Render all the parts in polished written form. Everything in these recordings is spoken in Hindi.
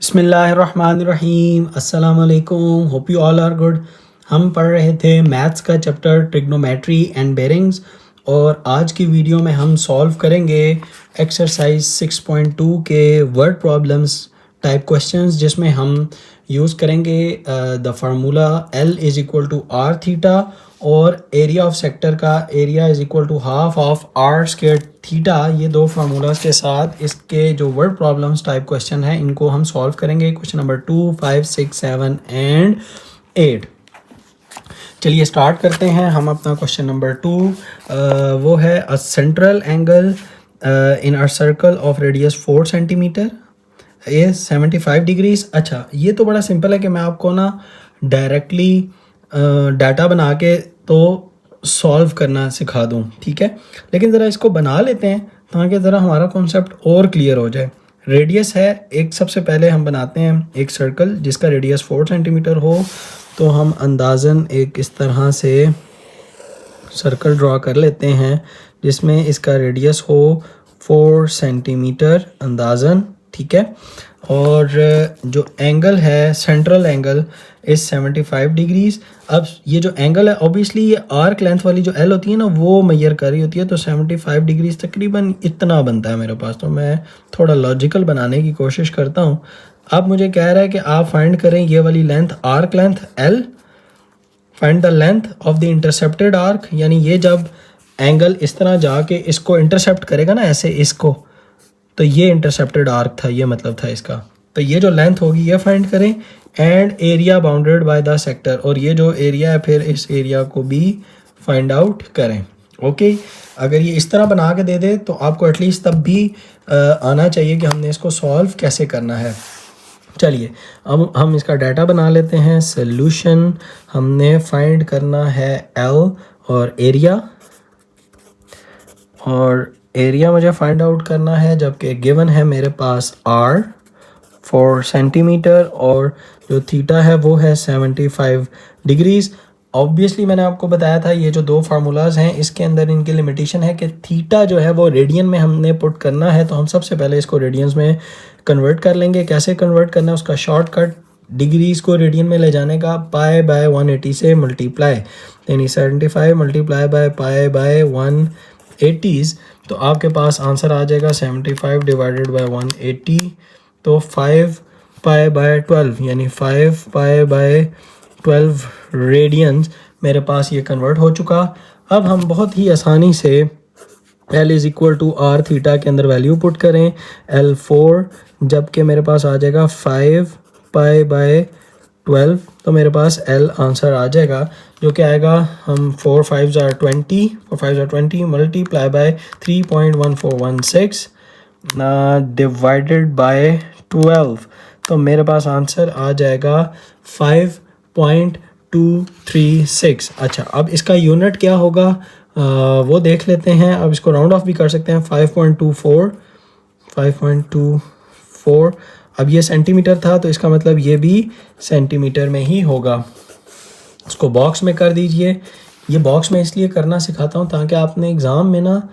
बिस्मिल्लाहिर्रहमानिर्रहीम अस्सलाम वालेकुम, hope you all are good. हम पढ़ रहे थे मैथ्स का चैप्टर ट्रिग्नोमेट्री एंड बेरिंग्स और आज की वीडियो में हम सॉल्व करेंगे एक्सरसाइज 6.2 के वर्ड प्रॉब्लम्स टाइप क्वेश्चंस, जिसमें हम यूज़ करेंगे the formula L is equal to r theta और एरिया ऑफ सेक्टर का area is equal to half of r square theta. ये दो फार्मूलाज के साथ इसके जो वर्ड प्रॉब्लम्स टाइप क्वेश्चन है इनको हम सॉल्व करेंगे। Question number 2, 5, 6, 7 and 8। चलिए स्टार्ट करते हैं हम अपना क्वेश्चन नंबर 2। वो है a central angle in a circle of radius 4 centimetre ये 75 डिग्रीज। अच्छा, ये तो बड़ा सिंपल है कि मैं आपको ना डायरेक्टली डाटा बना के तो सॉल्व करना सिखा दूं, ठीक है। लेकिन ज़रा इसको बना लेते हैं ताकि ज़रा हमारा कॉन्सेप्ट और क्लियर हो जाए। रेडियस है एक, सबसे पहले हम बनाते हैं एक सर्कल जिसका रेडियस 4 सेंटीमीटर हो। तो हम अंदाज़न एक इस तरह से सर्कल ड्रॉ कर लेते हैं जिसमें इसका रेडियस हो 4 सेंटीमीटर अंदाज़न, ठीक है। और जो एंगल है सेंट्रल एंगल इस 75 डिग्रीज। अब ये जो एंगल है ऑब्वियसली ये आर्क लेंथ वाली जो एल होती है ना वो मेजर कर रही होती है, तो 75 डिग्रीज तकरीबन इतना बनता है मेरे पास। तो मैं थोड़ा लॉजिकल बनाने की कोशिश करता हूँ। अब मुझे कह रहा है कि आप फाइंड करें ये वाली length, arc length L, find the length of the intercepted arc. यानी ये जब एंगल इस तरह जाके इसको इंटरसेप्ट करेगा ना ऐसे इसको, तो ये इंटरसेप्टेड आर्क था, ये मतलब था इसका। तो ये जो लेंथ होगी ये फाइंड करें। And area bounded by the sector, और ये जो एरिया है फिर इस एरिया को भी फाइंड आउट करें। ओके, अगर ये इस तरह बना के दे दे तो आपको एटलीस्ट तब भी आना चाहिए कि हमने इसको सॉल्व कैसे करना है। चलिए अब हम इसका डाटा बना लेते हैं। सोल्यूशन हमने फाइंड करना है L और एरिया मुझे फाइंड आउट करना है, जबकि गिवन है मेरे पास R 4 सेंटीमीटर और जो थीटा है वो है 75 डिग्रीज। ऑब्वियसली मैंने आपको बताया था ये जो दो फार्मूलाज हैं इसके अंदर इनकी लिमिटेशन है कि थीटा जो है वो रेडियन में हमने पुट करना है, तो हम सबसे पहले इसको रेडियंस में कन्वर्ट कर लेंगे। कैसे कन्वर्ट करना है उसका शॉर्टकट, डिग्रीज को रेडियन में ले जाने का, पाई बाय 180 से मल्टीप्लाई, यानी 75 मल्टीप्लाई बाय पाई बाय 180, तो आपके पास आंसर आ जाएगा 75 डिवाइडेड बाय 180, तो 5 पाई बाय 12 यानी 5 पाई बाय 12 रेडियंस मेरे पास ये कन्वर्ट हो चुका। अब हम बहुत ही आसानी से L is equal to r theta के अंदर वैल्यू पुट करें, L4, जबकि मेरे पास आ जाएगा 5 पाई बाय 12, तो मेरे पास L आंसर आ जाएगा जो कि आएगा, हम 4 5 are 20 multiply by 3.1416 divided by 12, तो मेरे पास आंसर आ जाएगा 5.236। अच्छा, अब इसका यूनिट क्या होगा वो देख लेते हैं। अब इसको राउंड ऑफ भी कर सकते हैं, 5.24। अब ये सेंटीमीटर था तो इसका मतलब ये भी सेंटीमीटर में ही होगा। इसको बॉक्स में कर दीजिए। ये बॉक्स में इसलिए करना सिखाता हूँ ताकि आपने एग्ज़ाम में ना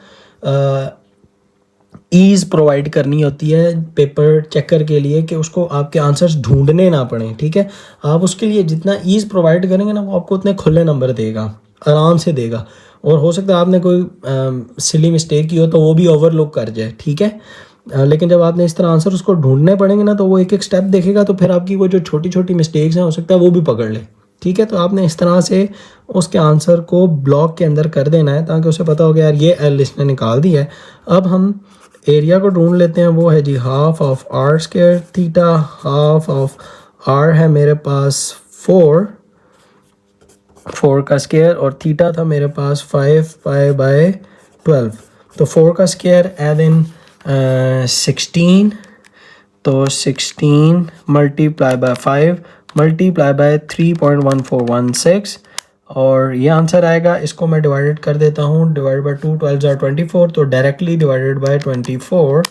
ईज़ प्रोवाइड करनी होती है पेपर चेकर के लिए कि उसको आपके आंसर्स ढूंढने ना पड़े, ठीक है। आप उसके लिए जितना ईज़ प्रोवाइड करेंगे ना वो आपको उतने खुले नंबर देगा, आराम से देगा। और हो सकता है आपने कोई सिली मिस्टेक की हो तो वो भी ओवरलुक कर जाए, ठीक है। लेकिन जब आपने इस तरह आंसर उसको ढूंढने पड़ेंगे ना तो वो एक एक स्टेप देखेगा, तो फिर आपकी वो जो छोटी छोटी मिस्टेक्स हैं हो सकता है वो भी पकड़ ले, ठीक है। तो आपने इस तरह से उसके आंसर को ब्लॉक के अंदर कर देना है ताकि उसे पता हो गया यार ये L इसने निकाल दिया है। अब हम एरिया को ढूंढ लेते हैं, वो है जी half of r square theta. Half of r है मेरे पास 4 का स्क्वायर और थीटा था मेरे पास 5 पाई बाय 12, तो 4 का स्क्वायर एड इन 16, तो 16 मल्टीप्लाई बाय 5 मल्टीप्लाई बाय 3.1416 और ये आंसर आएगा। इसको मैं डिवाइडेड कर देता हूँ, डिवाइड बाय 2 12 are 24, तो डायरेक्टली डिवाइडेड बाय 24,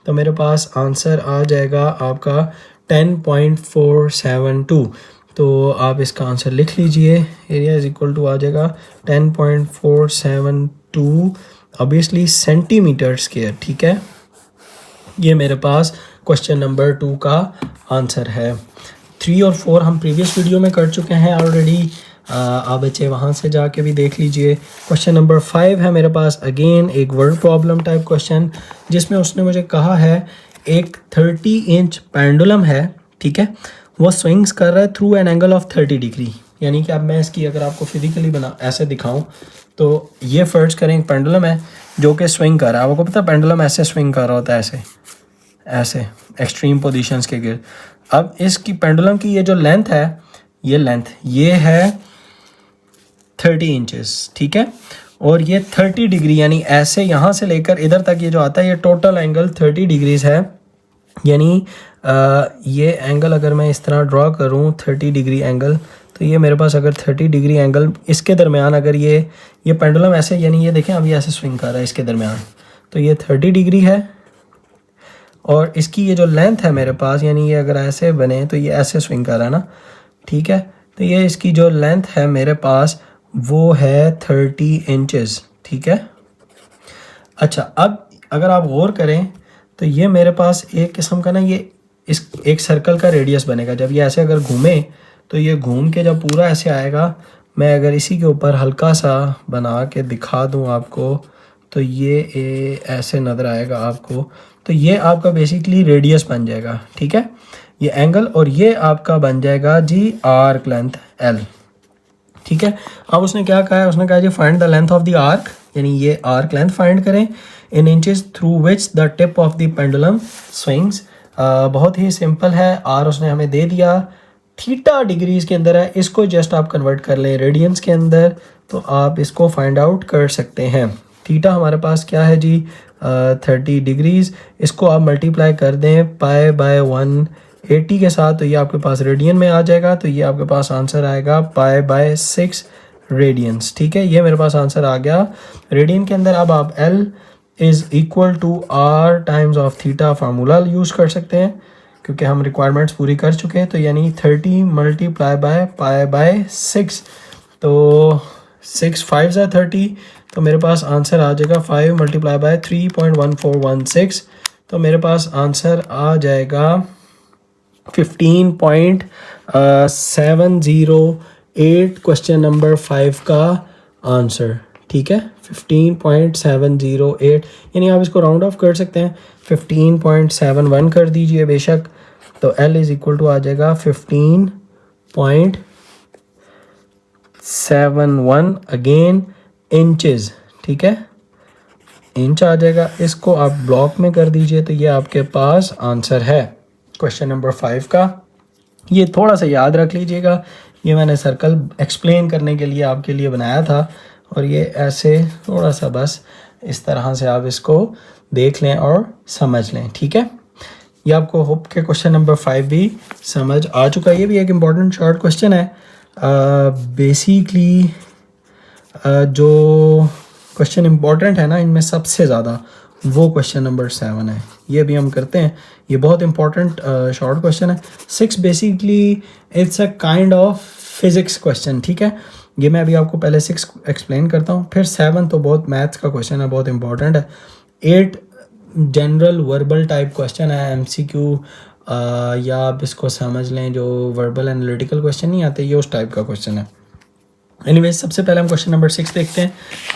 तो मेरे पास आंसर आ जाएगा आपका 10.472। तो आप इसका आंसर लिख लीजिए, एरिया इज इक्वल टू आ जाएगा 10.472 ऑब्वियसली सेंटीमीटर स्क्वायर, ठीक है। ये मेरे पास क्वेश्चन नंबर 2 का आंसर है। 3 और 4 हम प्रीवियस वीडियो में कर चुके हैं ऑलरेडी, आप बच्चे वहाँ से जाके भी देख लीजिए। क्वेश्चन नंबर 5 है मेरे पास, अगेन एक वर्ड प्रॉब्लम टाइप क्वेश्चन, जिसमें उसने मुझे कहा है एक 30 इंच पेंडुलम है, ठीक है, वो स्विंग्स कर रहा है through an angle of 30 degree. यानी कि अब मैं इसकी अगर आपको फिजिकली बना ऐसे दिखाऊं तो ये फर्ज करें एक पेंडुलम है जो कि स्विंग कर रहा है। आपको पता है पेंडुलम ऐसे स्विंग कर रहा होता है, ऐसे ऐसे एक्सट्रीम पोजीशंस के गिर्द। अब इसकी पेंडुलम की ये जो लेंथ है, ये लेंथ ये है 30 इंचेस, ठीक है, और ये 30 डिग्री यानी ऐसे यहाँ से लेकर इधर तक ये जो आता है ये टोटल एंगल 30 डिग्रीज है। यानी ये एंगल अगर मैं इस तरह ड्रॉ करूँ 30 डिग्री एंगल, तो ये मेरे पास अगर 30 डिग्री एंगल इसके दरमियान अगर ये पेंडुलम ऐसे, यानी ये देखें अभी ऐसे स्विंग कर रहा है इसके दरमियान, तो ये 30 डिग्री है। और इसकी ये जो लेंथ है मेरे पास, यानी ये अगर ऐसे बने तो ये ऐसे स्विंग कर रहा है ना, ठीक है, तो ये इसकी जो लेंथ है मेरे पास वो है 30 इंचेस, ठीक है। अच्छा, अब अगर आप गौर करें तो ये मेरे पास एक किस्म का ना ये इस एक सर्कल का रेडियस बनेगा। जब ये ऐसे अगर घूमे तो ये घूम के जब पूरा ऐसे आएगा, मैं अगर इसी के ऊपर हल्का सा बना के दिखा दूं आपको तो ये ऐसे नज़र आएगा आपको, तो ये आपका बेसिकली रेडियस बन जाएगा, ठीक है, ये एंगल, और ये आपका बन जाएगा जी आर्क लेंथ एल, ठीक है। अब उसने क्या कहा है, उसने कहा जी find the length of the arc, यानी ये आर्क लेंथ फाइंड करें in inches through which the tip of the pendulum swings. बहुत ही सिंपल है, आर उसने हमें दे दिया, थीटा डिग्रीज के अंदर है, इसको जस्ट आप कन्वर्ट कर लें रेडियंस के अंदर तो आप इसको फाइंड आउट कर सकते हैं। थीटा हमारे पास क्या है जी 30 डिग्रीज, इसको आप मल्टीप्लाई कर दें पाई बाय 180 के साथ, तो ये आपके पास रेडियन में आ जाएगा, तो ये आपके पास आंसर आएगा पाई बाय 6 रेडियंस, ठीक है, ये मेरे पास आंसर आ गया रेडियन के अंदर। अब आप L is equal to r times of theta formula use कर सकते हैं क्योंकि हम रिक्वायरमेंट्स पूरी कर चुके हैं। तो यानी 30 मल्टीप्लाई बाय पाई बाय 6, तो 6 5 ज़ा 30, तो मेरे पास आंसर आ जाएगा 5 मल्टीप्लाई बाय 3.1416, तो मेरे पास आंसर आ जाएगा 15.708 क्वेश्चन नंबर 5 का आंसर, ठीक है, 15.708, यानी आप इसको राउंड ऑफ कर सकते हैं, 15.71 कर दीजिए बेशक, तो L इज़ इक्वल टू आ जाएगा 15.71 अगेन इंचेस, ठीक है, इंच आ जाएगा, इसको आप ब्लॉक में कर दीजिए तो ये आपके पास आंसर है क्वेश्चन नंबर 5 का। ये थोड़ा सा याद रख लीजिएगा, ये मैंने सर्कल एक्सप्लेन करने के लिए आपके लिए बनाया था, और ये ऐसे थोड़ा सा बस इस तरह से आप इसको देख लें और समझ लें, ठीक है। ये आपको होप के क्वेश्चन नंबर 5 भी समझ आ चुका है। ये भी एक इम्पॉर्टेंट शॉर्ट क्वेश्चन है। बेसिकली जो क्वेश्चन इम्पॉर्टेंट है ना इनमें सबसे ज़्यादा, वो क्वेश्चन नंबर 7 है, ये भी हम करते हैं। ये बहुत इंपॉर्टेंट शॉर्ट क्वेश्चन है। 6 basically it's a kind of physics question, ठीक है, ये मैं अभी आपको पहले 6 एक्सप्लेन करता हूँ, फिर 7 तो बहुत मैथ्स का क्वेश्चन है, बहुत इंपॉर्टेंट है। 8 जनरल वर्बल टाइप क्वेश्चन है, MCQ, या आप इसको समझ लें जो वर्बल एनालिटिकल क्वेश्चन नहीं आते, ये उस टाइप का क्वेश्चन है। एनीवेज, सबसे पहले हम क्वेश्चन नंबर 6 देखते हैं,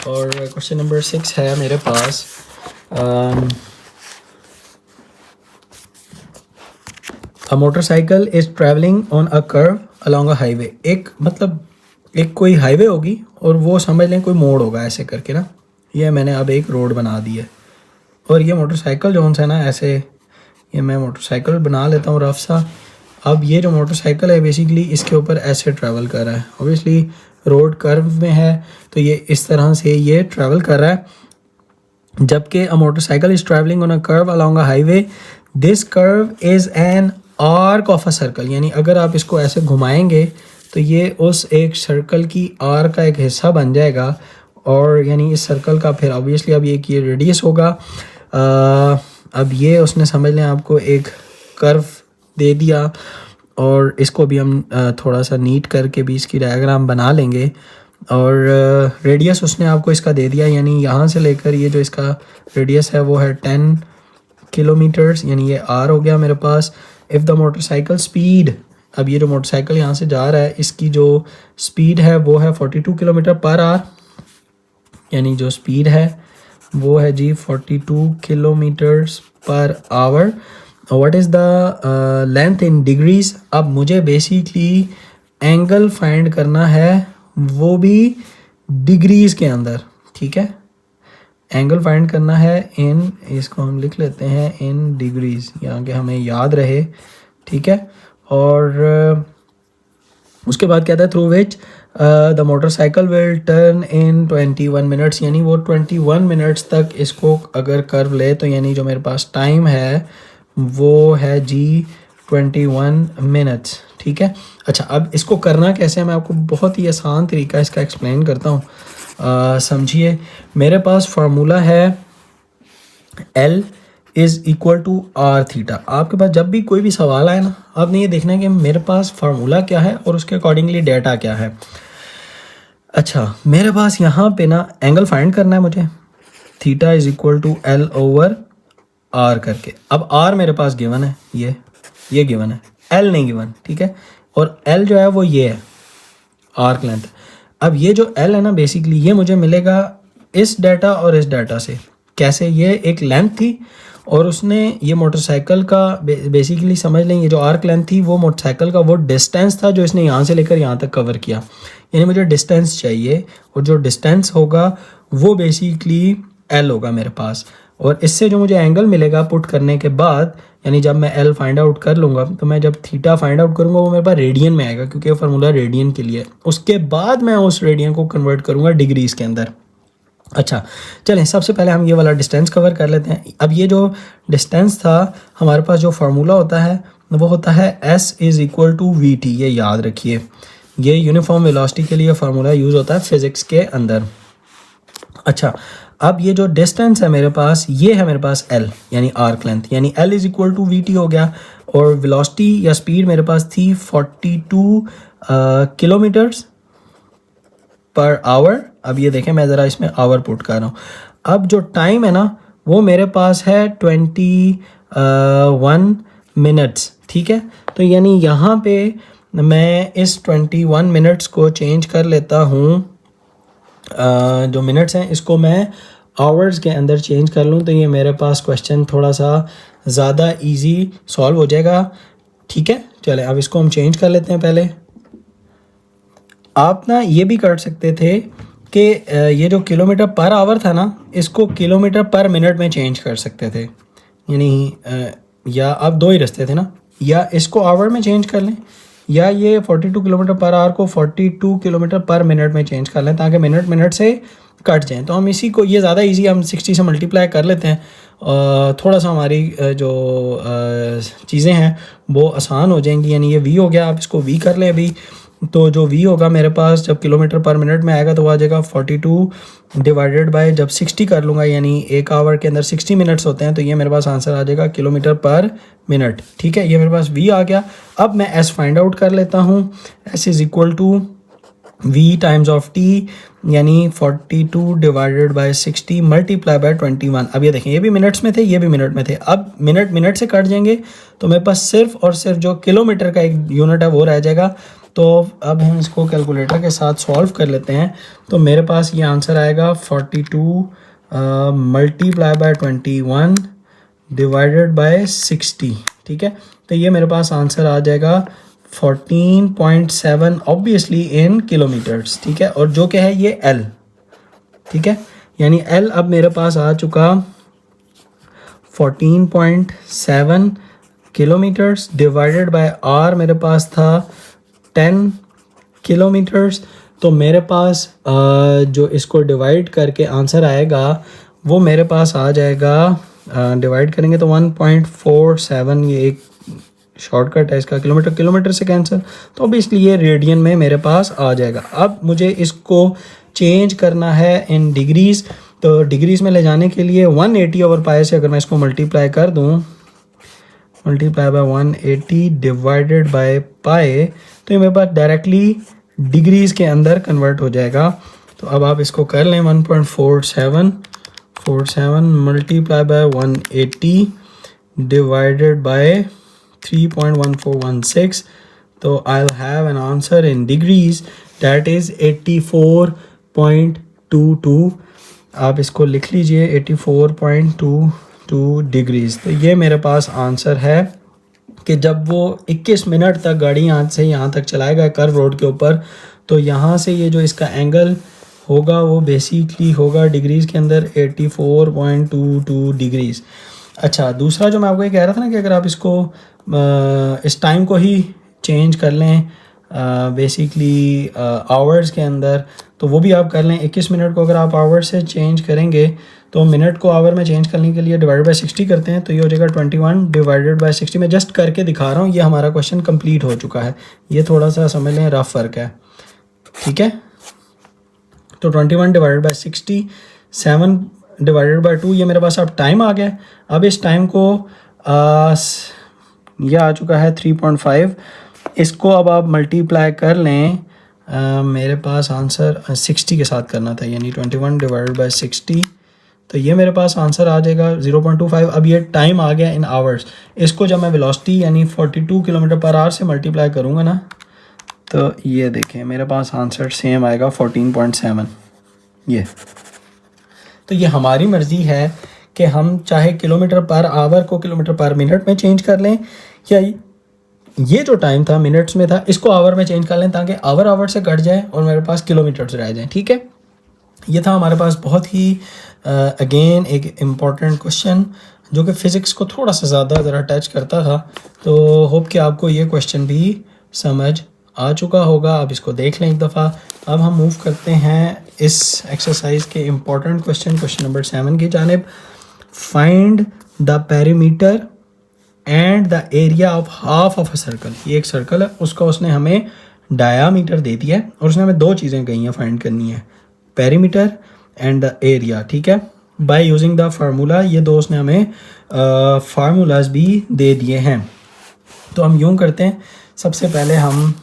और क्वेश्चन नंबर 6 है मेरे पास a motorcycle is travelling on a curve along a highway. एक मतलब एक कोई हाईवे होगी और वो समझ लें कोई मोड़ होगा ऐसे करके ना, ये मैंने अब एक रोड बना दी है, और ये मोटरसाइकिल जो है ना ऐसे, ये मैं मोटरसाइकिल बना लेता हूँ रफ सा। अब ये जो मोटरसाइकिल है बेसिकली इसके ऊपर ऐसे ट्रैवल कर रहा है, ऑब्वियसली रोड कर्व में है तो ये इस तरह से ये ट्रैवल कर रहा है, जबकि अ motorcycle is travelling on a curve along a highway, this curve is an arc of a circle. यानी अगर आप इसको ऐसे घुमाएंगे तो ये उस एक सर्कल की आर्क का एक हिस्सा बन जाएगा, और यानी इस सर्कल का फिर ऑब्वियसली अब ये रेडियस होगा। अब ये उसने समझ लें आपको एक कर्व दे दिया, और इसको भी हम थोड़ा सा नीट करके भी इसकी डायग्राम बना लेंगे, और रेडियस उसने आपको इसका दे दिया, यानी यहाँ से लेकर ये जो इसका रेडियस है वो है 10 किलोमीटर्स, यानी ये आर हो गया मेरे पास। इफ़ द मोटरसाइकिल स्पीड, अब ये जो मोटरसाइकिल यहाँ से जा रहा है इसकी जो स्पीड है वो है 42 किलोमीटर पर आवर, यानी जो स्पीड है वो है जी 42 kilometres per hour. What is the length in degrees, अब मुझे बेसिकली एंगल फाइंड करना है वो भी डिग्रीज के अंदर, ठीक है। एंगल फाइंड करना है इन, इसको हम लिख लेते हैं इन डिग्रीज, यहाँ के हमें याद रहे, ठीक है। और उसके बाद कहता है through which the motorcycle will turn in 21 minutes, यानी वो 21 मिनट्स तक इसको अगर कर्व ले तो यानी जो मेरे पास टाइम है वो है जी 21 मिनट्स, ठीक है। अच्छा, अब इसको करना कैसे है मैं आपको बहुत ही आसान तरीका इसका एक्सप्लेन करता हूँ, समझिए। मेरे पास फार्मूला है L is equal to r theta. आपके पास जब भी कोई भी सवाल आए ना, आपने ये देखना है कि मेरे पास फार्मूला क्या है और उसके अकॉर्डिंगली डेटा क्या है। अच्छा, मेरे पास यहाँ पे ना एंगल फाइंड करना है मुझे, theta is equal to L over r करके। अब आर मेरे पास गिवन है, ये गिवन है, L नहीं गिवन, ठीक है। और L जो है वो ये है आर्क लेंथ। अब ये जो L है ना बेसिकली ये मुझे मिलेगा इस डाटा और इस डाटा से। कैसे, ये एक लेंथ थी और उसने ये मोटरसाइकिल का बेसिकली समझ लें, ये जो आर्क लेंथ थी वो मोटरसाइकिल का वो डिस्टेंस था जो इसने यहाँ से लेकर यहाँ तक कवर किया, यानी मुझे डिस्टेंस चाहिए और जो डिस्टेंस होगा वो बेसिकली L होगा मेरे पास। और इससे जो मुझे एंगल मिलेगा पुट करने के बाद, यानी जब मैं L फाइंड आउट कर लूँगा तो मैं जब थीटा फाइंड आउट करूँगा वो मेरे पास रेडियन में आएगा, क्योंकि ये फार्मूला रेडियन के लिए है। उसके बाद मैं उस रेडियन को कन्वर्ट करूँगा डिग्रीज के अंदर। अच्छा, चलें सबसे पहले हम ये वाला डिस्टेंस कवर कर लेते हैं। अब ये जो डिस्टेंस था हमारे पास जो फार्मूला होता है वो होता है S is equal to VT, ये याद रखिए, ये यूनिफॉर्म वेलोसिटी के लिए फार्मूला यूज़ होता है फिज़िक्स के अंदर। अच्छा, अब ये जो डिस्टेंस है मेरे पास, ये है मेरे पास L यानी आर्क लेंथ, यानी L is equal to VT हो गया। और वेलोसिटी या स्पीड मेरे पास थी 42 किलोमीटर्स पर आवर। अब ये देखें मैं ज़रा इसमें आवर पुट कर रहा हूँ। अब जो टाइम है ना वो मेरे पास है 21 मिनट्स, ठीक है। तो यानी यहाँ पे मैं इस 21 मिनट्स को चेंज कर लेता हूँ, जो मिनट्स हैं इसको मैं आवर्स के अंदर चेंज कर लूँ तो ये मेरे पास क्वेश्चन थोड़ा सा ज़्यादा इजी सॉल्व हो जाएगा, ठीक है। चले अब इसको हम चेंज कर लेते हैं। पहले आप ना ये भी कर सकते थे कि ये जो किलोमीटर पर आवर था ना इसको किलोमीटर पर मिनट में चेंज कर सकते थे, यानी या आप दो ही रास्ते थे ना, या इसको आवर में चेंज कर लें या ये 42 किलोमीटर पर आवर को 42 किलोमीटर पर मिनट में चेंज कर लें ताकि मिनट मिनट से कट जाएं। तो हम इसी को, ये ज़्यादा इजी, हम 60 से मल्टीप्लाई कर लेते हैं, थोड़ा सा हमारी जो चीज़ें हैं वो आसान हो जाएंगी। यानी ये v हो गया, आप इसको v कर लें अभी, तो जो v होगा मेरे पास जब किलोमीटर पर मिनट में आएगा तो आ जाएगा 42 डिवाइडेड बाय जब 60 कर लूँगा, यानी एक आवर के अंदर 60 मिनट्स होते हैं, तो ये मेरे पास आंसर आ जाएगा किलोमीटर पर मिनट, ठीक है। ये मेरे पास v आ गया। अब मैं s फाइंड आउट कर लेता हूँ। s is equal to v times of t, यानी 42 डिवाइडेड बाय 60 मल्टीप्लाई बाय 21। अब ये देखें ये भी मिनट्स में थे ये भी मिनट में थे, अब मिनट मिनट से कट जाएंगे तो मेरे पास सिर्फ और सिर्फ जो किलोमीटर का एक यूनिट है वो रह जाएगा। तो अब हम इसको कैलकुलेटर के साथ सॉल्व कर लेते हैं। तो मेरे पास ये आंसर आएगा 42 मल्टीप्लाई बाय 21 डिवाइडेड बाय 60, ठीक है। तो ये मेरे पास आंसर आ जाएगा 14.7 ऑब्वियसली इन किलोमीटर्स, ठीक है। और जो क्या है ये L, ठीक है, यानी L अब मेरे पास आ चुका 14.7 किलोमीटर्स डिवाइडेड बाय R मेरे पास था 10 किलोमीटर्स। तो मेरे पास जो इसको डिवाइड करके आंसर आएगा वो मेरे पास आ जाएगा, डिवाइड करेंगे तो 1.47, ये एक शॉर्टकट है इसका, किलोमीटर किलोमीटर से कैंसिल, तो ऑब्वियसली ये रेडियन में मेरे पास आ जाएगा। अब मुझे इसको चेंज करना है इन डिग्रीज़, तो डिग्रीज़ में ले जाने के लिए 180 ओवर पाई से अगर मैं इसको मल्टीप्लाई कर दूँ, multiply by 180 divided by pi, तो ये मेरे पास डायरेक्टली डिग्रीज़ के अंदर कन्वर्ट हो जाएगा। तो अब आप इसको कर लें 1.47 मल्टीप्लाई बाय 180, divided by 3.1416, तो I'll have an answer in degrees that is 84.22. आप इसको लिख लीजिए 84.22 डिग्रीज। तो ये मेरे पास आंसर है कि जब वो 21 मिनट तक गाड़ी यहाँ से यहाँ तक चलाएगा कर्व रोड के ऊपर, तो यहाँ से ये जो इसका एंगल होगा वो बेसिकली होगा डिग्रीज़ के अंदर 84.22 डिग्रीज़। अच्छा, दूसरा जो मैं आपको ये कह रहा था ना कि अगर आप इसको इस टाइम को ही चेंज कर लें बेसिकली आवर्स के अंदर, तो वो भी आप कर लें। 21 मिनट को अगर आप आवर से चेंज करेंगे तो मिनट को आवर में चेंज करने के लिए डिवाइड बाय 60 करते हैं, तो ये हो जाएगा 21 डिवाइडेड बाय 60। मैं जस्ट करके दिखा रहा हूँ, ये हमारा क्वेश्चन कंप्लीट हो चुका है। ये थोड़ा सा समझ लें रफ फ़र्क है, ठीक है। तो 21 डिवाइडेड बाय 60, 7 डिवाइडेड बाय 2, ये मेरे पास अब टाइम आ गया। अब इस टाइम को यह आ चुका है 3.5। इसको अब आप मल्टीप्लाई कर लें, मेरे पास आंसर 60 के साथ करना था, यानी 21 डिवाइडेड बाय 60, तो ये मेरे पास आंसर आ जाएगा 0.25। अब ये टाइम आ गया इन आवर्स। इसको जब मैं वेलोसिटी यानी 42 किलोमीटर पर आवर से मल्टीप्लाई करूँगा ना, तो ये देखें मेरे पास आंसर सेम आएगा 14.7। ये तो ये हमारी मर्ज़ी है कि हम चाहे किलोमीटर पर आवर को किलोमीटर पर मिनट में चेंज कर लें, या ये जो टाइम था मिनट्स में था इसको आवर में चेंज कर लें, ताकि आवर से कट जाए और मेरे पास किलोमीटर्स रह जाएं, ठीक है। ये था हमारे पास बहुत ही अगेन एक इम्पॉर्टेंट क्वेश्चन जो कि फ़िज़िक्स को थोड़ा सा ज़्यादा ज़रा टच करता था। तो होप कि आपको ये क्वेश्चन भी समझ आ चुका होगा। आप इसको देख लें एक दफ़ा। अब हम मूव करते हैं इस एक्सरसाइज के इम्पॉर्टेंट क्वेश्चन नंबर 7 की जानिब। Find the perimeter and the area of half of a circle. ये एक सर्कल है, उसका उसने हमें डायामीटर दे दिया है और उसने हमें दो चीज़ें कही हैं फाइंड करनी है, पेरीमीटर एंड द एरिया, ठीक है। बाय यूजिंग द फार्मूला, ये दो उसने हमें फार्मूलाज भी दे दिए हैं। तो हम यूँ करते हैं, सबसे पहले हम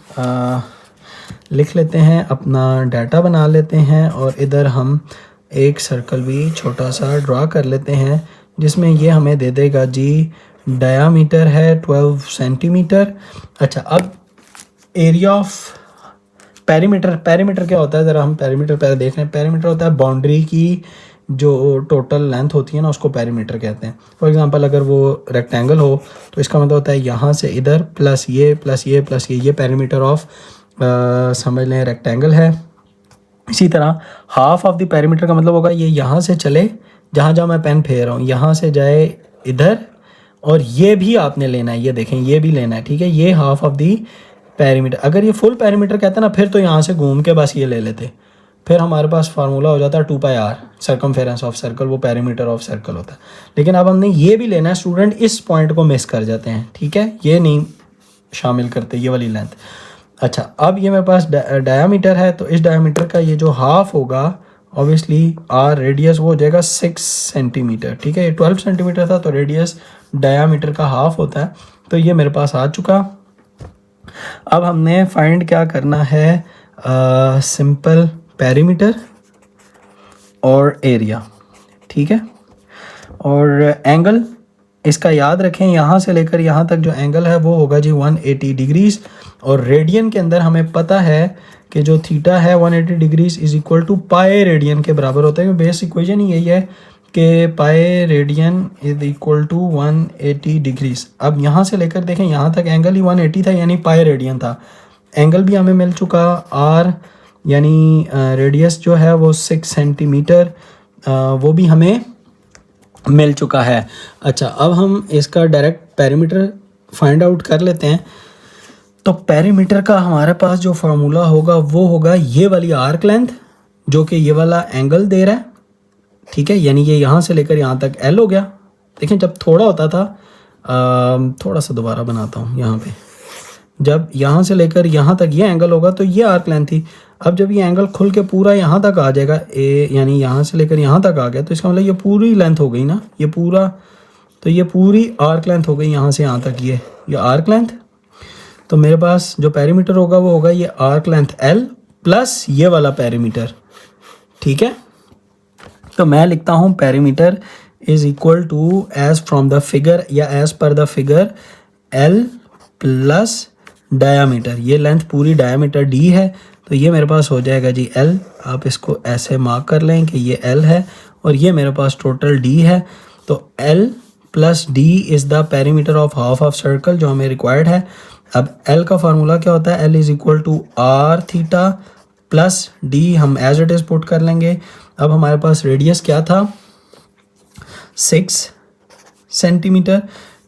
लिख लेते हैं, अपना डाटा बना लेते हैं और इधर हम एक सर्कल भी छोटा सा ड्रा कर लेते हैं, जिसमें ये हमें दे देगा जी डायामीटर है 12 सेंटीमीटर। अच्छा, अब एरिया ऑफ पेरीमीटर क्या होता है, ज़रा हम पेरीमीटर पहले देख रहे हैं। पेरीमीटर होता है बाउंड्री की जो टोटल लेंथ होती है ना, उसको पेरीमीटर कहते हैं। फॉर एग्जांपल अगर वो रेक्टेंगल हो तो इसका मतलब होता है यहाँ से इधर प्लस ये प्लस ये प्लस ये पेरीमीटर ऑफ समझ लें रेक्टेंगल है। इसी तरह हाफ ऑफ द पेरीमीटर का मतलब होगा ये यहाँ से चले, जहाँ जहाँ मैं पेन फेर रहा हूँ यहाँ से जाए इधर, और ये भी आपने लेना है, ये देखें ये भी लेना है, ठीक है। ये हाफ ऑफ दी पेरीमीटर। अगर ये फुल पेरीमीटर कहते हैं ना, फिर तो यहाँ से घूम के बस ये ले लेते, फिर हमारे पास फार्मूला हो जाता है 2πr, सर्कमफेरेंस ऑफ सर्कल, वो पेरीमीटर ऑफ सर्कल होता है। लेकिन अब हमने ये भी लेना है, स्टूडेंट इस पॉइंट को मिस कर जाते हैं, ठीक है, ये नहीं शामिल करते ये वाली लेंथ। अच्छा, अब ये मेरे पास डायामीटर है, तो इस डायामीटर का ये जो हाफ होगा ऑब्वियसली आर रेडियस वो हो जाएगा 6 सेंटीमीटर, ठीक है। ये 12 सेंटीमीटर था, तो रेडियस डायामीटर का हाफ होता है। तो ये मेरे पास आ चुका। अब हमने फाइंड क्या करना है, सिंपल पेरीमीटर और एरिया, ठीक है। और एंगल इसका याद रखें, यहाँ से लेकर यहाँ तक जो एंगल है वो होगा जी 180 डिग्रीज, और रेडियन के अंदर हमें पता है कि जो थीटा है 180 degrees is equal to pi radian के बराबर होता है। बेस इक्वेशन ही यही है कि pi radian is equal to 180 degrees. अब यहाँ से लेकर देखें यहाँ तक एंगल ही 180 था, यानी पाई रेडियन था। एंगल भी हमें मिल चुका आर, यानी रेडियस जो है वो 6 सेंटीमीटर, वो भी हमें मिल चुका है। अच्छा, अब हम इसका डायरेक्ट पेरीमीटर फाइंड आउट कर लेते हैं। तो पेरीमीटर का हमारे पास जो फार्मूला होगा वो होगा ये वाली आर्क लेंथ, जो कि ये वाला एंगल दे रहा है, ठीक है। यानी ये यहाँ से लेकर यहाँ तक एल हो गया। देखें जब थोड़ा होता था, थोड़ा सा दोबारा बनाता हूँ यहाँ पे, जब यहाँ से लेकर यहाँ तक ये एंगल होगा तो ये आर्क लेंथ थी। अब जब ये एंगल खुल के पूरा यहाँ तक आ जाएगा, ए यानी यहाँ से लेकर यहाँ तक आ गया, तो इसका मतलब ये पूरी लेंथ हो गई ना, ये पूरा, तो ये पूरी आर्क लेंथ हो गई यहाँ से यहाँ तक, ये आर्क लेंथ। तो मेरे पास जो पेरीमीटर होगा वो होगा ये आर्क लेंथ एल प्लस ये वाला पेरीमीटर, ठीक है। तो मैं लिखता हूँ perimeter is equal to edge from the figure या एज पर the figure l plus diameter. ये लेंथ पूरी डायामीटर डी है, तो ये मेरे पास हो जाएगा जी एल। आप इसको ऐसे मार्क कर लें कि ये एल है और ये मेरे पास टोटल डी है। तो L plus D is the perimeter of half of circle जो हमें रिक्वायर्ड है। अब एल का फार्मूला क्या होता है, L is equal to r theta plus d हम एज इट इज़ पुट कर लेंगे। अब हमारे पास रेडियस क्या था, 6 सेंटीमीटर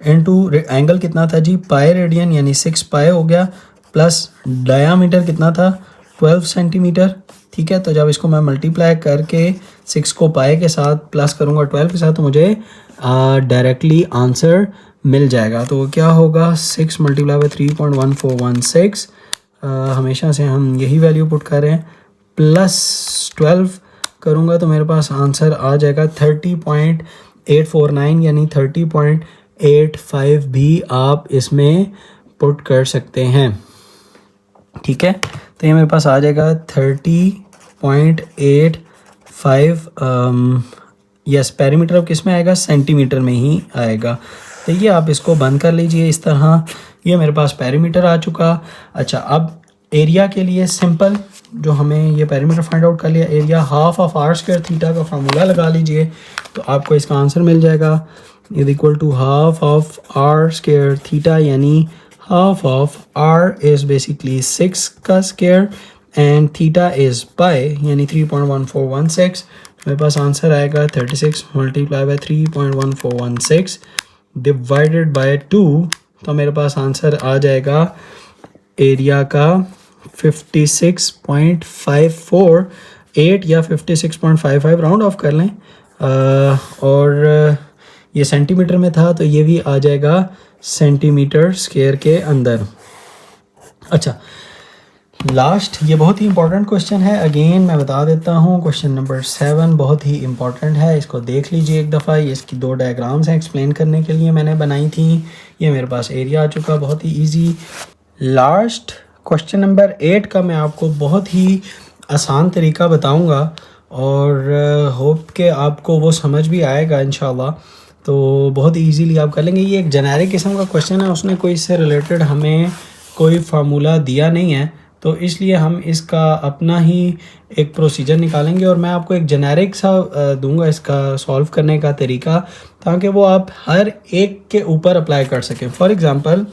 इनटू एंगल कितना था जी, पाई रेडियन, यानी 6 पाई हो गया, प्लस डायामीटर कितना था 12 सेंटीमीटर। ठीक है, तो जब इसको मैं मल्टीप्लाई करके 6 को पाई के साथ प्लस करूँगा 12 के साथ तो मुझे डायरेक्टली आंसर मिल जाएगा। तो क्या होगा, 6 मल्टीप्लाई बाई 3.1416, हमेशा से हम यही वैल्यू पुट कर रहे हैं, प्लस 12 करूँगा तो मेरे पास आंसर आ जाएगा 30.849, यानी 30.85 भी आप इसमें पुट कर सकते हैं। ठीक है, तो ये मेरे पास आ जाएगा 30.85। यस, पेरीमीटर अब किस में आएगा, सेंटीमीटर में ही आएगा। तो ये आप इसको बंद कर लीजिए इस तरह, ये मेरे पास पेरीमीटर आ चुका। अच्छा, अब एरिया के लिए सिंपल, जो हमें ये पेरीमीटर फाइंड आउट कर लिया, area half of r square theta का फार्मूला लगा लीजिए तो आपको इसका आंसर मिल जाएगा, is equal to half of r square theta, यानी half of r is basically 6 का square and theta is pi, यानी 3.1416। मेरे पास आंसर आएगा 36 मल्टीप्लाई बाई 3.1416 डिवाइडेड बाय 2, तो मेरे पास आंसर आ जाएगा एरिया का 56.548 या 56.55, राउंड ऑफ कर लें। और ये सेंटीमीटर में था तो ये भी आ जाएगा सेंटीमीटर स्क्वायर के अंदर। अच्छा, लास्ट, ये बहुत ही इंपॉर्टेंट क्वेश्चन है, अगेन मैं बता देता हूँ, क्वेश्चन नंबर 7 बहुत ही इंपॉर्टेंट है, इसको देख लीजिए एक दफ़ा। ये इसकी 2 डायग्राम्स हैं, एक्सप्लेन करने के लिए मैंने बनाई थी। ये मेरे पास एरिया आ चुका, बहुत ही ईजी। लास्ट क्वेश्चन नंबर 8 का मैं आपको बहुत ही आसान तरीका बताऊँगा और होप के आपको वो समझ भी आएगा इंशाल्लाह, तो बहुत ईजीली आप कर लेंगे। ये एक जेनेरिक किस्म का क्वेश्चन है, उसने कोई इससे रिलेटेड हमें कोई फार्मूला दिया नहीं है, तो इसलिए हम इसका अपना ही एक प्रोसीजर निकालेंगे और मैं आपको एक जेनेरिक सा दूंगा इसका सॉल्व करने का तरीका, ताकि वो आप हर एक के ऊपर अप्लाई कर सकें। फॉर एग्ज़ाम्पल,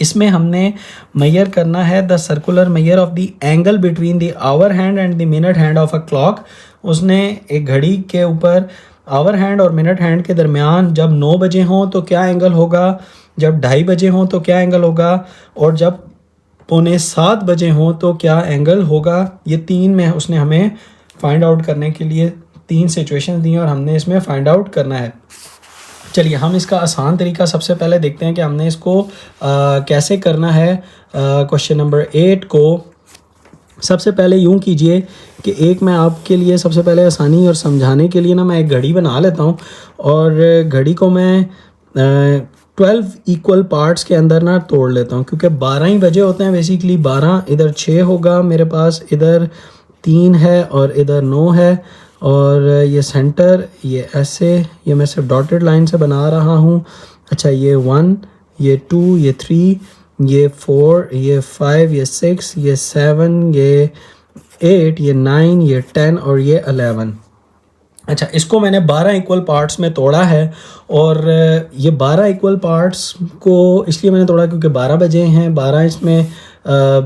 इसमें हमने मेजर करना है the circular measure of the angle between the hour hand and the minute hand of a clock. उसने एक घड़ी के ऊपर आवर हैंड और मिनट हैंड के दरमियान जब 9 बजे हों तो क्या एंगल होगा, जब 2:30 बजे हों तो क्या एंगल होगा, और जब 6:45 बजे हों तो क्या एंगल होगा। ये 3 में उसने हमें फाइंड आउट करने के लिए 3 सिचुएशन दी और हमने इसमें फाइंड आउट करना है। चलिए हम इसका आसान तरीका सबसे पहले देखते हैं कि हमने इसको कैसे करना है। क्वेश्चन नंबर 8 को सबसे पहले यूँ कीजिए कि एक मैं आपके लिए सबसे पहले आसानी और समझाने के लिए ना मैं एक घड़ी बना लेता हूँ और घड़ी को मैं 12 इक्वल पार्ट्स के अंदर ना तोड़ लेता हूँ, क्योंकि 12 ही बजे होते हैं बेसिकली। 12 इधर 6 होगा मेरे पास, इधर 3 है और इधर 9 है, और ये सेंटर ये ऐसे, ये मैं सिर्फ डॉटेड लाइन से बना रहा हूँ। अच्छा, ये 1, ये 2, ये 3, ये 4, ये 5, ये 6, ये 7, ये 8, ये 9, ये 10 और ये 11। अच्छा, इसको मैंने 12 इक्वल पार्ट्स में तोड़ा है और ये 12 इक्वल पार्ट्स को इसलिए मैंने तोड़ा क्योंकि 12 बजे हैं। 12 इसमें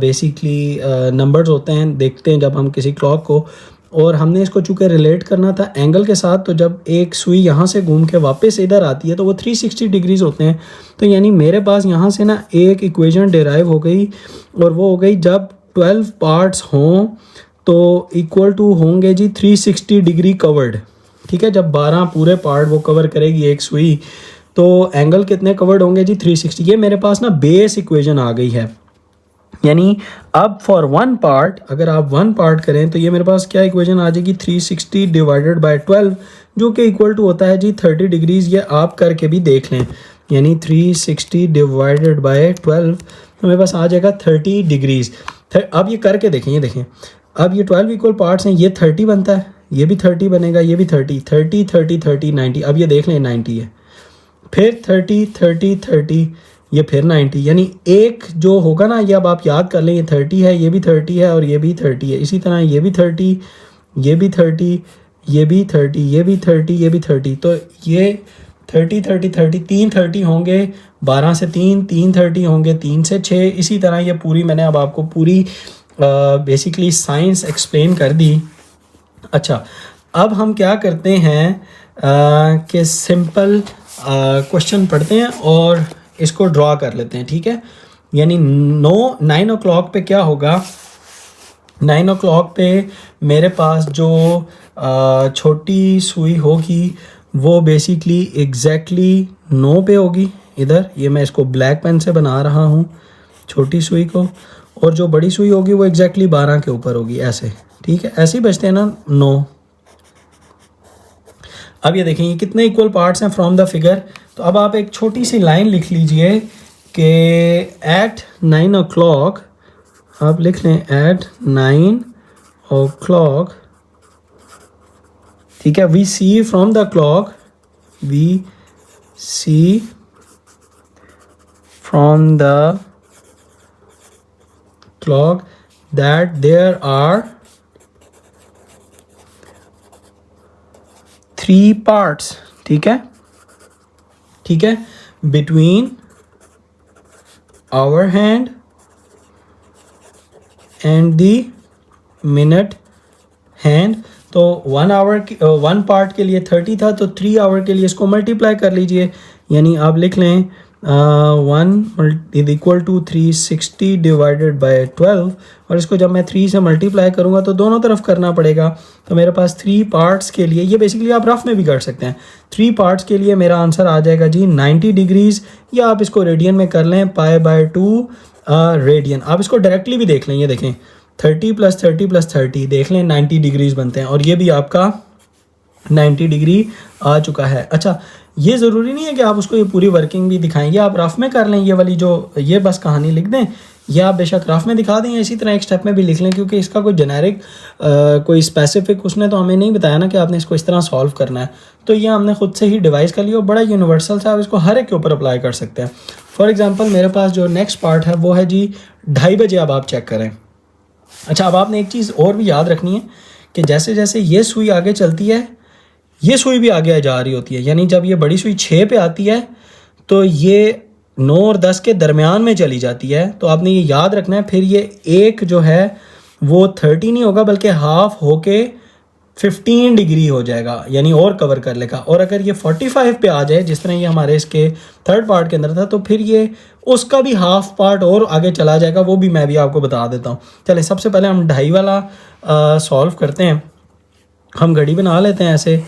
बेसिकली नंबर्स होते हैं, देखते हैं जब हम किसी क्लॉक को, और हमने इसको चूँकि रिलेट करना था एंगल के साथ, तो जब एक सुई यहाँ से घूम के वापस इधर आती है तो वो 360 डिग्रीज़ होते हैं। तो यानी मेरे पास यहाँ से ना एक इक्वेशन डिराइव हो गई, और वो हो गई जब 12 पार्ट्स हों तो इक्वल टू होंगे जी 360 डिग्री कवर्ड। ठीक है, जब 12 पूरे पार्ट वो कवर करेगी एक सुई, तो एंगल कितने कवर्ड होंगे जी 360। ये मेरे पास ना बेस इक्वेशन आ गई है, यानी अब फॉर 1 पार्ट अगर आप 1 पार्ट करें तो ये मेरे पास क्या इक्वेशन आ जाएगी 360 डिवाइडेड बाय 12, जो कि इक्वल टू होता है जी 30 डिग्रीज़। ये आप करके भी देख लें, यानी 360 डिवाइडेड बाय 12 तो मेरे पास आ जाएगा 30 डिग्रीज़। अब ये करके देखें, ये देखें, अब ये 12 इक्वल पार्ट्स हैं, ये 30 बनता है, ये भी 30 बनेगा, ये भी 30, 30 30 30 90। अब ये देख लें 90 है, फिर 30 30 30, ये फिर 90, यानी एक जो होगा ना, ये अब आप याद कर लें, ये 30 है, ये भी 30 है और ये भी 30 है। इसी तरह ये भी 30, ये भी 30, ये भी 30, ये भी 30, ये भी 30। तो ये 30 30 30, 3 30 होंगे 12 से 3, 3 30 होंगे 3 से 6। इसी तरह ये पूरी मैंने अब आपको पूरी बेसिकली साइंस एक्सप्लेन कर दी। अच्छा, अब हम क्या करते हैं कि सिंपल क्वेश्चन पढ़ते हैं और इसको ड्रॉ कर लेते हैं, ठीक है। यानी 9 o'clock पे क्या होगा, 9 o'clock पे मेरे पास जो छोटी सुई होगी वो बेसिकली एग्जैक्टली 9 पे होगी। इधर ये मैं इसको ब्लैक पेन से बना रहा हूँ छोटी सुई को, और जो बड़ी सुई होगी वो एग्जैक्टली 12 के ऊपर होगी, ऐसे, ठीक है। ऐसे ही बचते हैं ना 9। अब ये देखें ये कितने इक्वल पार्ट्स हैं फ्रॉम द फिगर। तो अब आप एक छोटी सी लाइन लिख लीजिए कि एट 9 o'clock, आप लिख लें एट 9 o'clock, ठीक है। We see from the clock, we see from the clock that there are 3 parts, ठीक है, ठीक है, between hour hand and the minute hand. तो 1 hour 1 पार्ट के लिए 30 था, तो 3 hour के लिए इसको मल्टीप्लाई कर लीजिए, यानी आप लिख लें 1 is equal to 360 divided by 12, और इसको जब मैं 3 से मल्टीप्लाई करूँगा तो दोनों तरफ करना पड़ेगा। तो मेरे पास 3 पार्ट्स के लिए, ये बेसिकली आप रफ में भी कर सकते हैं, 3 पार्ट्स के लिए मेरा आंसर आ जाएगा जी 90 डिग्रीज़, या आप इसको रेडियन में कर लें, π/2 रेडियन। आप इसको डायरेक्टली भी देख लें, ये देखें 30 + 30 + 30, देख लें 90 डिग्रीज़ बनते हैं, और ये भी आपका 90 डिग्री आ चुका है। अच्छा, ये ज़रूरी नहीं है कि आप उसको ये पूरी वर्किंग भी दिखाएंगे, आप रफ में कर लें, ये वाली जो ये बस कहानी लिख दें, या आप बेशक रफ में दिखा दें, इसी तरह एक स्टेप में भी लिख लें, क्योंकि इसका कोई जेनेरिक कोई स्पेसिफिक उसने तो हमें नहीं बताया ना कि आपने इसको इस तरह सॉल्व करना है। तो ये हमने खुद से ही डिवाइस कर लिया, और बड़ा यूनिवर्सल से आप इसको हर एक के ऊपर अप्लाई कर सकते हैं। फॉर एग्जाम्पल मेरे पास जो नेक्स्ट पार्ट है वो है जी 2:30 बजे, अब आप चेक करें। अच्छा, अब आपने एक चीज़ और भी याद रखनी है कि जैसे जैसे ये सुई आगे चलती है, ये सुई भी आगे जा रही होती है, यानी जब ये बड़ी सुई 6 पे आती है तो ये 9 और 10 के दरमियान में चली जाती है। तो आपने ये याद रखना है। फिर ये एक जो है वो 30 नहीं होगा, बल्कि हाफ होके 15 डिग्री हो जाएगा, यानी और कवर कर लेगा। और अगर ये 45 पे आ जाए, जिस तरह ये हमारे इसके थर्ड पार्ट के अंदर था, तो फिर ये उसका भी हाफ पार्ट और आगे चला जाएगा, वो भी मैं भी आपको बता देता हूँ। चले सबसे पहले हम 2:30 वाला सॉल्व करते हैं। हम घड़ी बना लेते हैं ऐसे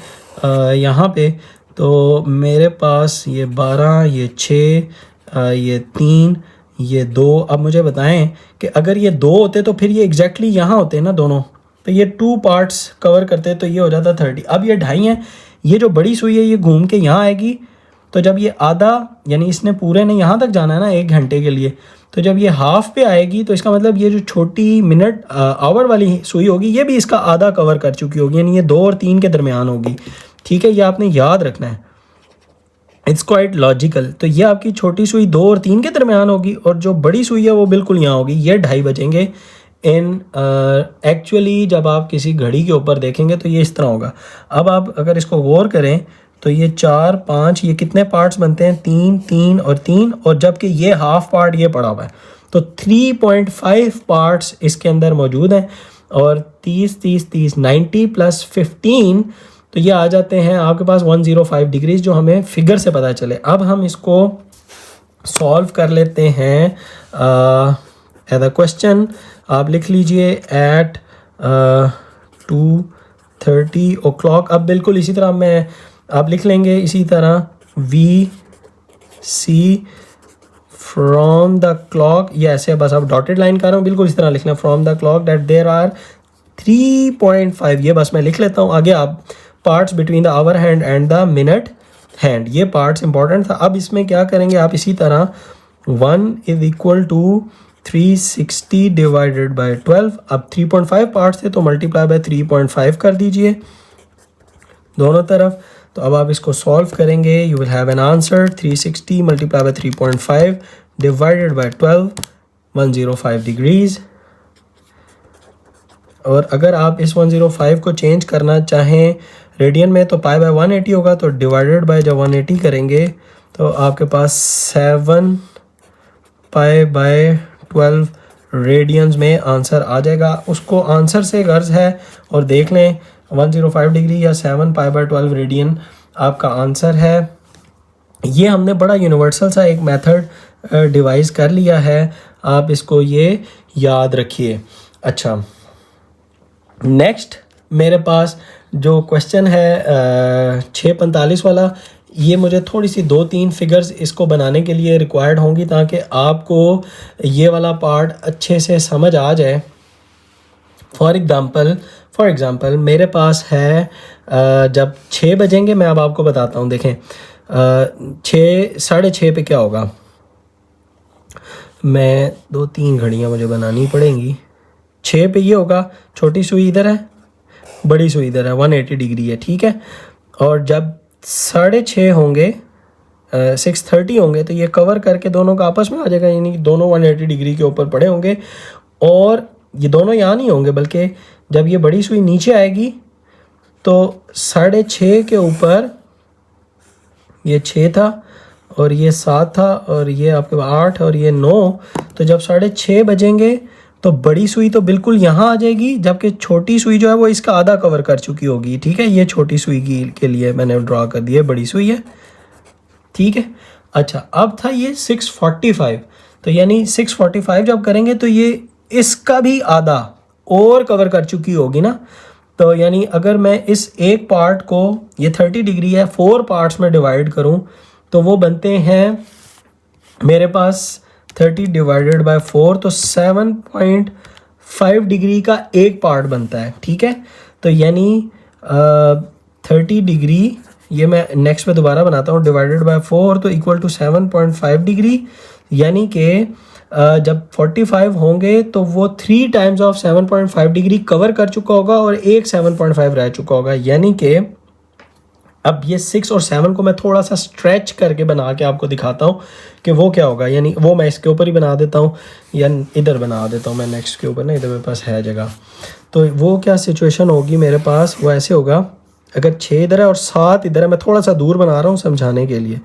यहाँ पे। तो मेरे पास ये 12, ये 6, ये 3, ये 2। अब मुझे बताएं कि अगर ये 2 होते तो फिर ये एग्जैक्टली यहाँ होते हैं ना दोनों, तो ये 2 पार्ट्स कवर करते, तो ये हो जाता 30। अब ये 2:30 है, ये जो बड़ी सुई है ये घूम के यहाँ आएगी, तो जब ये आधा, यानी इसने पूरे ने यहाँ तक जाना है ना 1 घंटे के लिए, तो जब ये हाफ पे आएगी तो इसका मतलब ये जो छोटी मिनट आवर वाली सुई होगी ये भी इसका आधा कवर कर चुकी होगी, यानी ये 2 और 3 के दरमियान होगी। ठीक है, ये आपने याद रखना है, इट्स क्वाइट लॉजिकल। तो ये आपकी छोटी सुई 2 और 3 के दरमियान होगी, और जो बड़ी सुई है वो बिल्कुल यहाँ होगी। ये 2:30 बजेंगे। इन एक्चुअली जब आप किसी घड़ी के ऊपर देखेंगे तो ये इस तरह होगा। अब आप अगर इसको गौर करें तो ये 4, 5, ये कितने पार्ट्स बनते हैं, 3, 3 और 3, और जबकि ये हाफ पार्ट ये पड़ा हुआ है, तो 3.5 पार्ट्स इसके अंदर मौजूद हैं। और 30, 30, 30, 90 + 15, तो ये आ जाते हैं आपके पास 105 डिग्रीज, जो हमें फिगर से पता चले। अब हम इसको सॉल्व कर लेते हैं एज अ क्वेश्चन। आप लिख लीजिए एट 2:30 o'clock। अब बिल्कुल इसी तरह मैं आप लिख लेंगे इसी तरह, we see from the clock, ये ऐसे बस आप डॉटेड लाइन कर रहा हूँ, बिल्कुल इस तरह लिखना, from the clock that there are 3.5, ये बस मैं लिख लेता हूँ। आगे आप parts between the hour hand and the minute hand, ये पार्ट्स इंपॉर्टेंट था। अब इसमें क्या करेंगे आप, इसी तरह 1 is equal to 360 divided by 12। अब 3.5 पार्ट्स थे तो मल्टीप्लाई बाय 3.5 कर दीजिए दोनों तरफ। तो अब आप इसको सॉल्व करेंगे, you will have an answer 360 multiply by 3.5 divided by 12, 105 degrees. और अगर आप इस 105 को चेंज करना चाहें रेडियन में तो पाई बाय 180 होगा, तो डिवाइडेड बाय जब 180 करेंगे तो आपके पास 7 पाई बाय 12 रेडियंस में आंसर आ जाएगा। उसको आंसर से गर्ज है और देख लें 105 डिग्री या 7 पाई बाय 12 रेडियन आपका आंसर है। ये हमने बड़ा यूनिवर्सल सा एक मेथड डिवाइस कर लिया है, आप इसको ये याद रखिए। अच्छा, नेक्स्ट मेरे पास जो क्वेश्चन है 645 वाला, ये मुझे थोड़ी सी 2-3 फिगर्स इसको बनाने के लिए रिक्वायर्ड होंगी ताकि आपको ये वाला पार्ट अच्छे से समझ आ जाए। फॉर एग्ज़ाम्पल मेरे पास है जब 6 बजेंगे, मैं अब आपको बताता हूँ। देखें 6:30 पे क्या होगा, मैं 2-3 घड़ियाँ मुझे बनानी पड़ेंगी। 6 पे ये होगा, छोटी सुई इधर है, बड़ी सुई इधर है, 180 डिग्री है, ठीक है। और जब 6:30 होंगे 6:30 होंगे तो ये कवर करके दोनों का आपस में आ जाएगा, यानी दोनों 180 डिग्री के ऊपर पड़े होंगे। और ये दोनों यहाँ नहीं होंगे, बल्कि जब ये बड़ी सुई नीचे आएगी तो 6:30 के ऊपर ये 6 था और ये 7 था और ये आपके 8 और ये 9। तो जब 6:30 बजेंगे तो बड़ी सुई तो बिल्कुल यहाँ आ जाएगी, जबकि छोटी सुई जो है वो इसका आधा कवर कर चुकी होगी, ठीक है। ये छोटी सुई के लिए मैंने ड्रॉ कर दिया, बड़ी सुई है, ठीक है। अच्छा, अब था ये 6:45, तो यानी 6:45 जब करेंगे तो ये इसका भी आधा और कवर कर चुकी होगी ना। तो यानी अगर मैं इस एक पार्ट को, ये 30 डिग्री है, 4 पार्ट्स में डिवाइड करूं तो वो बनते हैं मेरे पास 30 डिवाइडेड बाय 4, तो 7.5 डिग्री का एक पार्ट बनता है, ठीक है। तो यानी 30 डिग्री, ये मैं नेक्स्ट में दोबारा बनाता हूँ, डिवाइडेड बाय 4 तो इक्वल टू 7.5 डिग्री। यानी कि जब 45 होंगे तो वो 3 टाइम्स ऑफ 7.5 डिग्री कवर कर चुका होगा और एक 7.5 रह चुका होगा। यानी कि अब ये 6 और 7 को मैं थोड़ा सा स्ट्रेच करके बना के आपको दिखाता हूँ कि वो क्या होगा। यानी वो मैं इसके ऊपर ही बना देता हूँ या इधर बना देता हूँ मैं नेक्स्ट के ऊपर ना, इधर मेरे पास है जगह। तो वो क्या सिचुएशन होगी मेरे पास, वो ऐसे होगा, अगर 6 इधर है और 7 इधर है, मैं थोड़ा सा दूर बना रहा हूँ समझाने के लिए।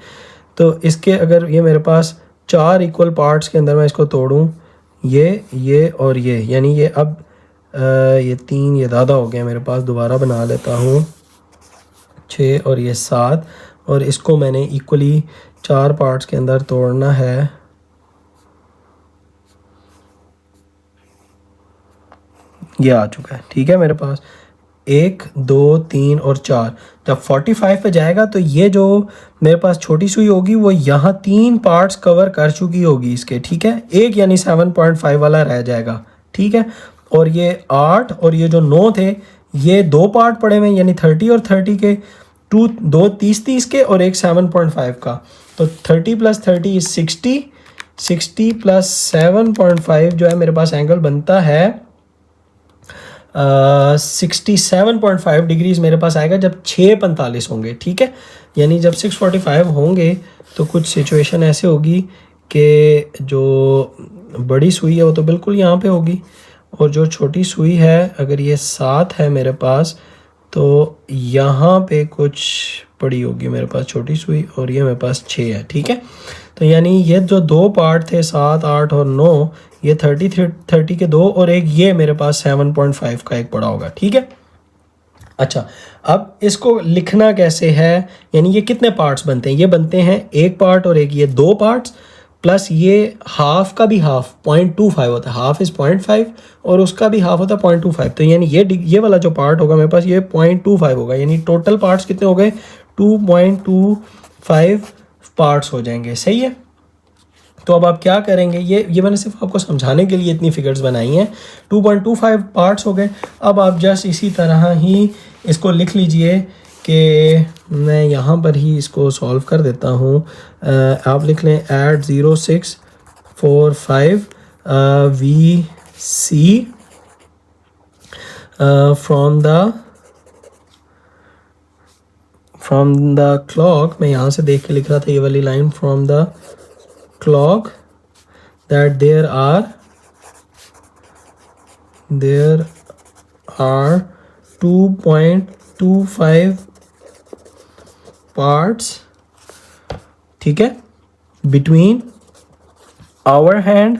तो इसके अगर ये मेरे पास 4 इक्वल पार्ट्स के अंदर मैं इसको तोड़ूँ, ये और ये, यानी ये अब ये 3 ये ज़्यादा हो गया मेरे पास, दोबारा बना लेता हूँ 6 और ये 7, और इसको मैंने इक्वली 4 पार्ट्स के अंदर तोड़ना है। ये आ चुका है, ठीक है। मेरे पास 1 2 3 और 4, जब 45 पे जाएगा तो ये जो मेरे पास छोटी सुई होगी वो यहाँ 3 पार्ट्स कवर कर चुकी होगी इसके, ठीक है। एक यानी 7.5 वाला रह जाएगा, ठीक है। और ये 8 और ये जो 9 थे, ये 2 पार्ट पड़े हुए, यानी 30 और 30 के, 2 30 के और एक 7.5 का। तो 30 + 30 इज 60, 60 + 7.5 जो है मेरे पास एंगल बनता है 67.5 डिग्रीज मेरे पास आएगा जब 6:45 होंगे, ठीक है। यानी जब 6:45 होंगे तो कुछ सिचुएशन ऐसे होगी कि जो बड़ी सुई है वो तो बिल्कुल यहाँ पे होगी, और जो छोटी सुई है अगर ये 7 है मेरे पास तो यहाँ पे कुछ पड़ी होगी मेरे पास छोटी सुई, और ये मेरे पास 6 है, ठीक है। तो यानी ये जो 2 पार्ट थे 7 8 और 9, ये 30 के 2 और एक ये मेरे पास 7.5 का एक पड़ा होगा, ठीक है। अच्छा, अब इसको लिखना कैसे है, यानी ये कितने पार्ट्स बनते हैं, ये बनते हैं एक पार्ट और एक ये 2 पार्ट्स, प्लस ये हाफ का भी हाफ 0.25 होता है, हाफ इज़ 0.5 और उसका भी हाफ होता है 0.25। तो यानी ये वाला जो पार्ट होगा मेरे पास ये 0.25 होगा, यानी टोटल पार्ट्स कितने हो गए, 2.25 पार्ट्स हो जाएंगे, सही है। तो अब आप क्या करेंगे, ये मैंने सिर्फ आपको समझाने के लिए इतनी फिगर्स बनाई हैं। 2.25 पार्ट्स हो गए। अब आप जस्ट इसी तरह ही इसको लिख लीजिए कि मैं यहाँ पर ही इसको सॉल्व कर देता हूँ। आप लिख लें add 0 6 4 5 we see from the clock, मैं यहाँ से देख के लिख रहा था ये वाली line, from the clock that there are 2.25 parts, ठीक है, between hour hand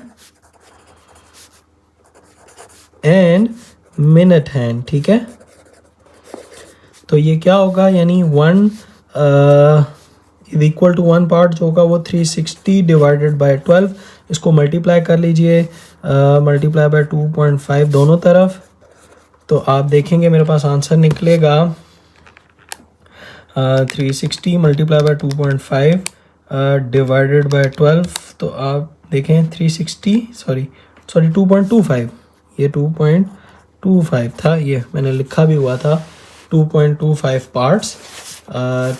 and minute hand, ठीक है। तो ये क्या होगा, यानी 1 इज इक्वल टू 1 पार्ट जो होगा वो 360 डिवाइडेड बाय 12, इसको मल्टीप्लाई कर लीजिए, मल्टीप्लाई बाय 2.5 दोनों तरफ, तो आप देखेंगे मेरे पास आंसर निकलेगा 360 मल्टीप्लाई बाय 2.5 डिवाइडेड बाय 12, तो आप देखें 2.25, ये 2.25 था, ये मैंने लिखा भी हुआ था 2.25 पार्ट्स,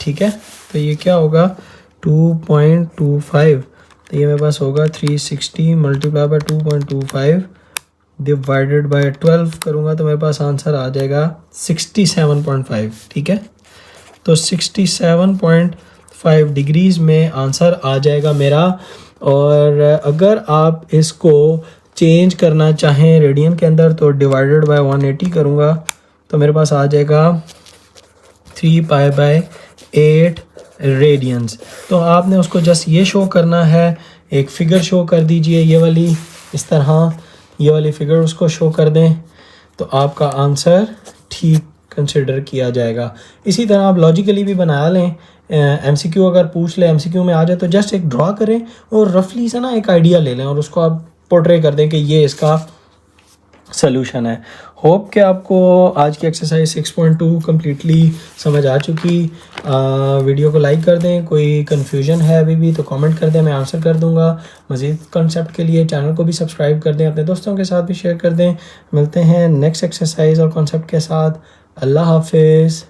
ठीक है। तो ये क्या होगा 2.25, तो ये मेरे पास होगा 360 मल्टीप्लाई बाय 2.25 डिवाइडेड बाय 12 करूँगा तो मेरे पास आंसर आ जाएगा 67.5, ठीक है। तो 67.5 डिग्रीज़ में आंसर आ जाएगा मेरा। और अगर आप इसको चेंज करना चाहें रेडियन के अंदर तो डिवाइडेड बाय 180 करूँगा तो मेरे पास आ जाएगा 3π/8 रेडियंस। तो आपने उसको जस्ट ये शो करना है, एक फ़िगर शो कर दीजिए ये वाली, इस तरह ये वाली फ़िगर उसको शो कर दें तो आपका आंसर ठीक कंसिडर किया जाएगा। इसी तरह आप लॉजिकली भी बना लें, एमसीक्यू अगर पूछ ले, एमसीक्यू में आ जाए तो जस्ट एक ड्रॉ करें और रफली से ना एक आइडिया ले लें और उसको आप पोर्ट्रे कर दें कि ये इसका सॉल्यूशन है। होप कि आपको आज की एक्सरसाइज 6.2 कम्प्लीटली समझ आ चुकी। वीडियो को लाइक कर दें, कोई कन्फ्यूजन है अभी भी तो कमेंट कर दें, मैं आंसर कर दूंगा। मज़ीद कॉन्सेप्ट के लिए चैनल को भी सब्सक्राइब कर दें, अपने दोस्तों के साथ भी शेयर कर दें। मिलते हैं नेक्स्ट एक्सरसाइज और कॉन्सेप्ट के साथ। अल्लाह हाफिज़।